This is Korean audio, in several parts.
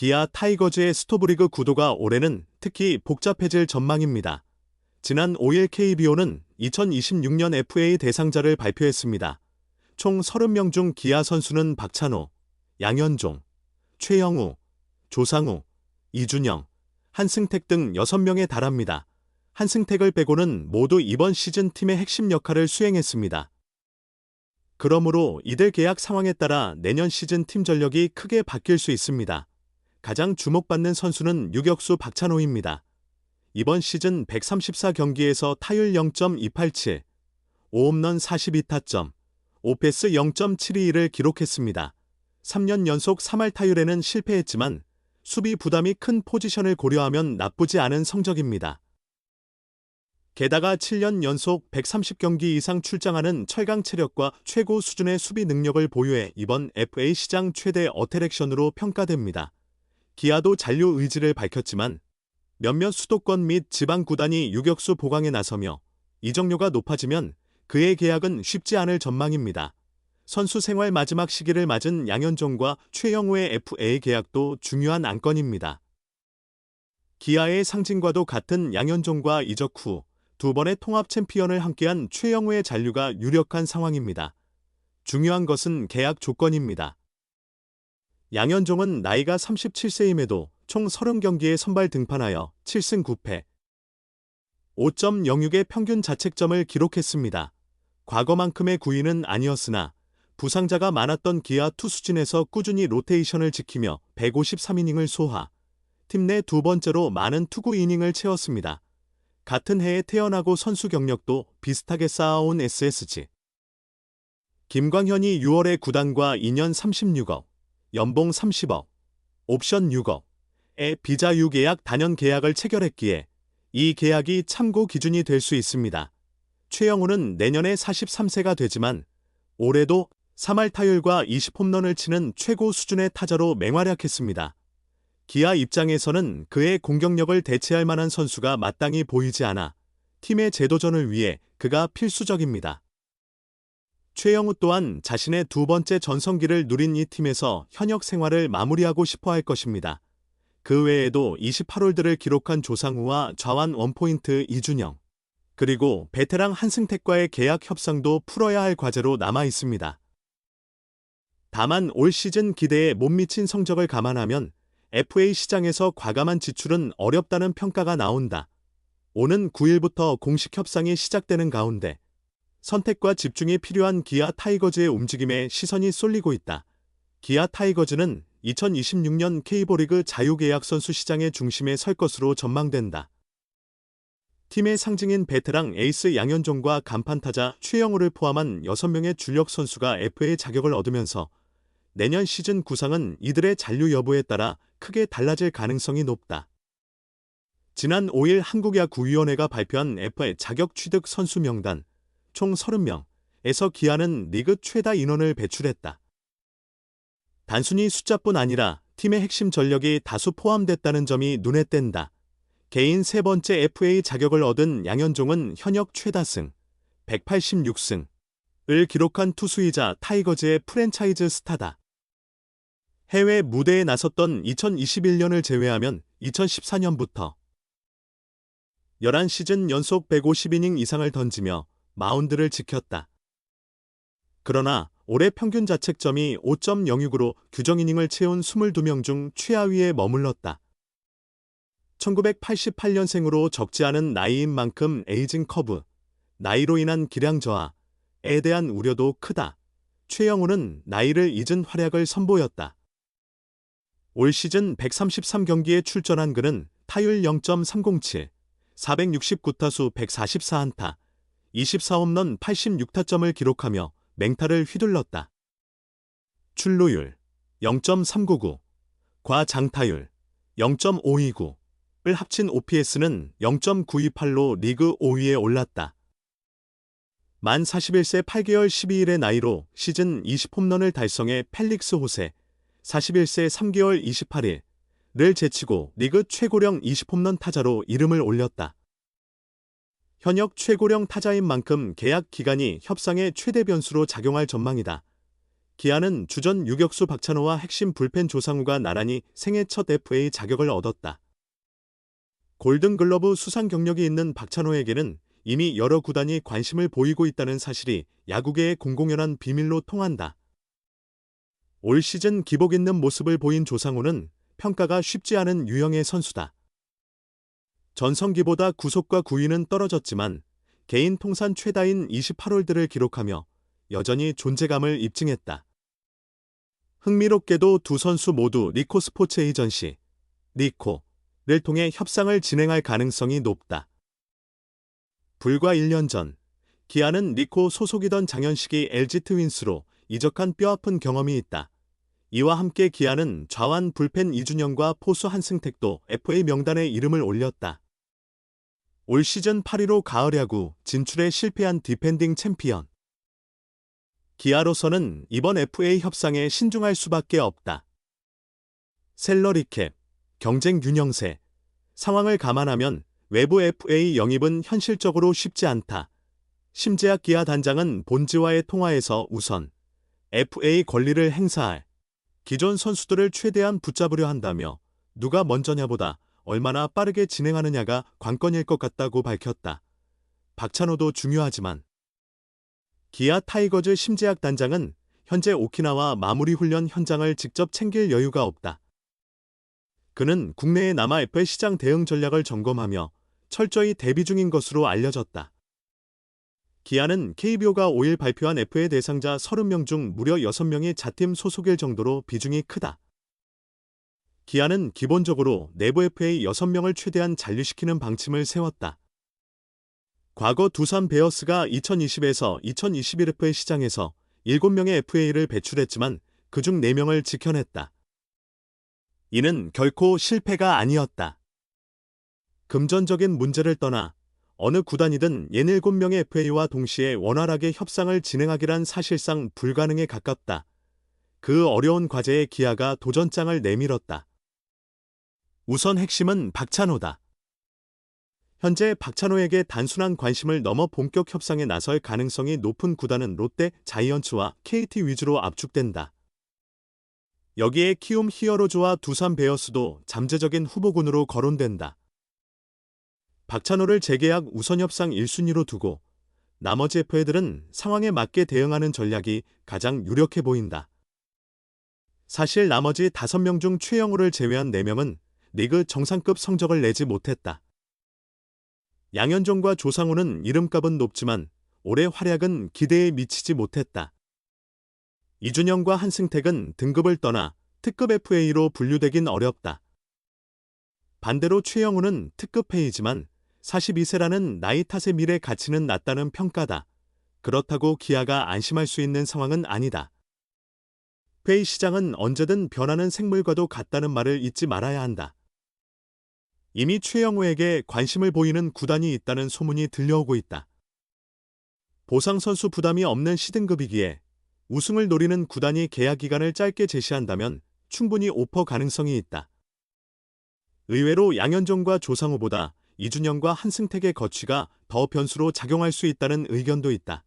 기아 타이거즈의 스토브리그 구도가 올해는 특히 복잡해질 전망입니다. 지난 5일 KBO는 2026년 FA 대상자를 발표했습니다. 총 30명 중 기아 선수는 박찬호, 양현종, 최영우, 조상우, 이준영, 한승택 등 6명에 달합니다. 한승택을 빼고는 모두 이번 시즌 팀의 핵심 역할을 수행했습니다. 그러므로 이들 계약 상황에 따라 내년 시즌 팀 전력이 크게 바뀔 수 있습니다. 가장 주목받는 선수는 유격수 박찬호입니다. 이번 시즌 134경기에서 타율 0.287, 5홈런 42타점, 5패스 0.721을 기록했습니다. 3년 연속 3할 타율에는 실패했지만 수비 부담이 큰 포지션을 고려하면 나쁘지 않은 성적입니다. 게다가 7년 연속 130경기 이상 출장하는 철강 체력과 최고 수준의 수비 능력을 보유해 이번 FA 시장 최대 어트랙션으로 평가됩니다. 기아도 잔류 의지를 밝혔지만 몇몇 수도권 및 지방 구단이 유격수 보강에 나서며 이적료가 높아지면 그의 계약은 쉽지 않을 전망입니다. 선수 생활 마지막 시기를 맞은 양현종과 최영우의 FA 계약도 중요한 안건입니다. 기아의 상징과도 같은 양현종과 이적 후 두 번의 통합 챔피언을 함께한 최영우의 잔류가 유력한 상황입니다. 중요한 것은 계약 조건입니다. 양현종은 나이가 37세임에도 총 30경기에 선발 등판하여 7승 9패, 5.06의 평균 자책점을 기록했습니다. 과거만큼의 구위는 아니었으나 부상자가 많았던 기아 투수진에서 꾸준히 로테이션을 지키며 153이닝을 소화, 팀 내 두 번째로 많은 투구 이닝을 채웠습니다. 같은 해에 태어나고 선수 경력도 비슷하게 쌓아온 SSG. 김광현이 6월에 구단과 2년 36억, 연봉 30억, 옵션 6억의 비자유 계약 단연 계약을 체결했기에 이 계약이 참고 기준이 될 수 있습니다. 최영우는 내년에 43세가 되지만 올해도 3할 타율과 20홈런을 치는 최고 수준의 타자로 맹활약했습니다. 기아 입장에서는 그의 공격력을 대체할 만한 선수가 마땅히 보이지 않아 팀의 재도전을 위해 그가 필수적입니다. 최영우 또한 자신의 두 번째 전성기를 누린 이 팀에서 현역 생활을 마무리하고 싶어 할 것입니다. 그 외에도 28홀드를 기록한 조상우와 좌완 원포인트 이준영, 그리고 베테랑 한승택과의 계약 협상도 풀어야 할 과제로 남아 있습니다. 다만 올 시즌 기대에 못 미친 성적을 감안하면 FA 시장에서 과감한 지출은 어렵다는 평가가 나온다. 오는 9일부터 공식 협상이 시작되는 가운데 선택과 집중이 필요한 기아 타이거즈의 움직임에 시선이 쏠리고 있다. 기아 타이거즈는 2026년 K리그 자유계약 선수 시장의 중심에 설 것으로 전망된다. 팀의 상징인 베테랑 에이스 양현종과 간판타자 최영우를 포함한 6명의 주력 선수가 FA 자격을 얻으면서 내년 시즌 구상은 이들의 잔류 여부에 따라 크게 달라질 가능성이 높다. 지난 5일 한국야구위원회가 발표한 FA 자격 취득 선수 명단 총 30명에서 기아는 리그 최다 인원을 배출했다. 단순히 숫자뿐 아니라 팀의 핵심 전력이 다수 포함됐다는 점이 눈에 띈다. 개인 세 번째 FA 자격을 얻은 양현종은 현역 최다승 186승을 기록한 투수이자 타이거즈의 프랜차이즈 스타다. 해외 무대에 나섰던 2021년을 제외하면 2014년부터 11시즌 연속 150이닝 이상을 던지며 마운드를 지켰다. 그러나 올해 평균 자책점이 5.06으로 규정 이닝을 채운 22명 중 최하위에 머물렀다. 1988년생으로 적지 않은 나이인 만큼 에이징 커브, 나이로 인한 기량 저하에 대한 우려도 크다. 최영우는 나이를 잊은 활약을 선보였다. 올 시즌 133경기에 출전한 그는 타율 0.307, 469타수 144안타, 24홈런 86타점을 기록하며 맹타를 휘둘렀다. 출루율 0.399, 과장타율 0.529을 합친 OPS는 0.928로 리그 5위에 올랐다. 만 41세 8개월 12일의 나이로 시즌 20홈런을 달성해 펠릭스 호세 41세 3개월 28일을 제치고 리그 최고령 20홈런 타자로 이름을 올렸다. 현역 최고령 타자인 만큼 계약 기간이 협상의 최대 변수로 작용할 전망이다. 기아는 주전 유격수 박찬호와 핵심 불펜 조상우가 나란히 생애 첫 FA 자격을 얻었다. 골든글러브 수상 경력이 있는 박찬호에게는 이미 여러 구단이 관심을 보이고 있다는 사실이 야구계의 공공연한 비밀로 통한다. 올 시즌 기복 있는 모습을 보인 조상우는 평가가 쉽지 않은 유형의 선수다. 전성기보다 구속과 구위는 떨어졌지만 개인 통산 최다인 28홀드를 기록하며 여전히 존재감을 입증했다. 흥미롭게도 두 선수 모두 리코 스포츠 에이전시, 리코를 통해 협상을 진행할 가능성이 높다. 불과 1년 전, 기아는 리코 소속이던 장현식이 LG 트윈스로 이적한 뼈아픈 경험이 있다. 이와 함께 기아는 좌완 불펜 이준영과 포수 한승택도 FA 명단에 이름을 올렸다. 올 시즌 8위로 가을 야구 진출에 실패한 디펜딩 챔피언. 기아로서는 이번 FA 협상에 신중할 수밖에 없다. 셀러리 캡, 경쟁 균형세, 상황을 감안하면 외부 FA 영입은 현실적으로 쉽지 않다. 심재학 기아 단장은 본지와의 통화에서 우선 FA 권리를 행사할 기존 선수들을 최대한 붙잡으려 한다며 누가 먼저냐보다 얼마나 빠르게 진행하느냐가 관건일 것 같다고 밝혔다. 박찬호도 중요하지만 기아 타이거즈 심재학 단장은 현재 오키나와 마무리 훈련 현장을 직접 챙길 여유가 없다. 그는 국내에 남아 FA 시장 대응 전략을 점검하며 철저히 대비 중인 것으로 알려졌다. 기아는 KBO가 5일 발표한 FA 대상자 30명 중 무려 6명이 자팀 소속일 정도로 비중이 크다. 기아는 기본적으로 내부 FA 6명을 최대한 잔류시키는 방침을 세웠다. 과거 두산 베어스가 2020에서 2021 FA 시장에서 7명의 FA를 배출했지만 그중 4명을 지켜냈다. 이는 결코 실패가 아니었다. 금전적인 문제를 떠나 어느 구단이든 67명의 FA와 동시에 원활하게 협상을 진행하기란 사실상 불가능에 가깝다. 그 어려운 과제에 기아가 도전장을 내밀었다. 우선 핵심은 박찬호다. 현재 박찬호에게 단순한 관심을 넘어 본격 협상에 나설 가능성이 높은 구단은 롯데, 자이언츠와 KT 위주로 압축된다. 여기에 키움 히어로즈와 두산 베어스도 잠재적인 후보군으로 거론된다. 박찬호를 재계약 우선 협상 1순위로 두고 나머지 FA들은 상황에 맞게 대응하는 전략이 가장 유력해 보인다. 사실 나머지 5명 중 최영우를 제외한 4명은 리그 정상급 성적을 내지 못했다. 양현종과 조상우는 이름값은 높지만 올해 활약은 기대에 미치지 못했다. 이준영과 한승택은 등급을 떠나 특급 FA로 분류되긴 어렵다. 반대로 최영우는 특급 A이지만 42세라는 나이 탓의 미래 가치는 낮다는 평가다. 그렇다고 기아가 안심할 수 있는 상황은 아니다. FA 시장은 언제든 변하는 생물과도 같다는 말을 잊지 말아야 한다. 이미 최영우에게 관심을 보이는 구단이 있다는 소문이 들려오고 있다. 보상선수 부담이 없는 C등급이기에 우승을 노리는 구단이 계약 기간을 짧게 제시한다면 충분히 오퍼 가능성이 있다. 의외로 양현종과 조상우보다 이준영과 한승택의 거취가 더 변수로 작용할 수 있다는 의견도 있다.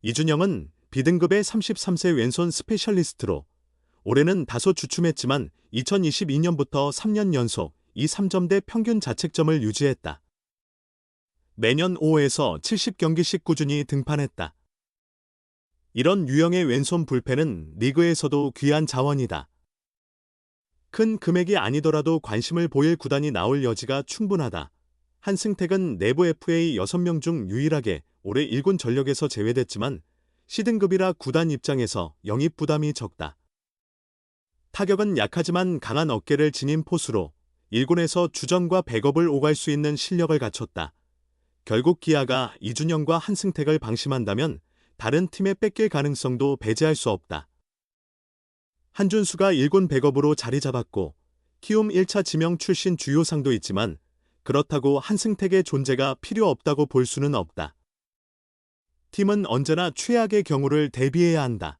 이준영은 B등급의 33세 왼손 스페셜리스트로 올해는 다소 주춤했지만 2022년부터 3년 연속 이 3점대 평균 자책점을 유지했다. 매년 5에서 70경기씩 꾸준히 등판했다. 이런 유형의 왼손 불펜은 리그에서도 귀한 자원이다. 큰 금액이 아니더라도 관심을 보일 구단이 나올 여지가 충분하다. 한승택은 내부 FA 6명 중 유일하게 올해 1군 전력에서 제외됐지만 C등급이라 구단 입장에서 영입 부담이 적다. 타격은 약하지만 강한 어깨를 지닌 포수로 1군에서 주전과 백업을 오갈 수 있는 실력을 갖췄다. 결국 기아가 이준영과 한승택을 방심한다면 다른 팀에 뺏길 가능성도 배제할 수 없다. 한준수가 1군 백업으로 자리 잡았고 키움 1차 지명 출신 주요상도 있지만 그렇다고 한승택의 존재가 필요 없다고 볼 수는 없다. 팀은 언제나 최악의 경우를 대비해야 한다.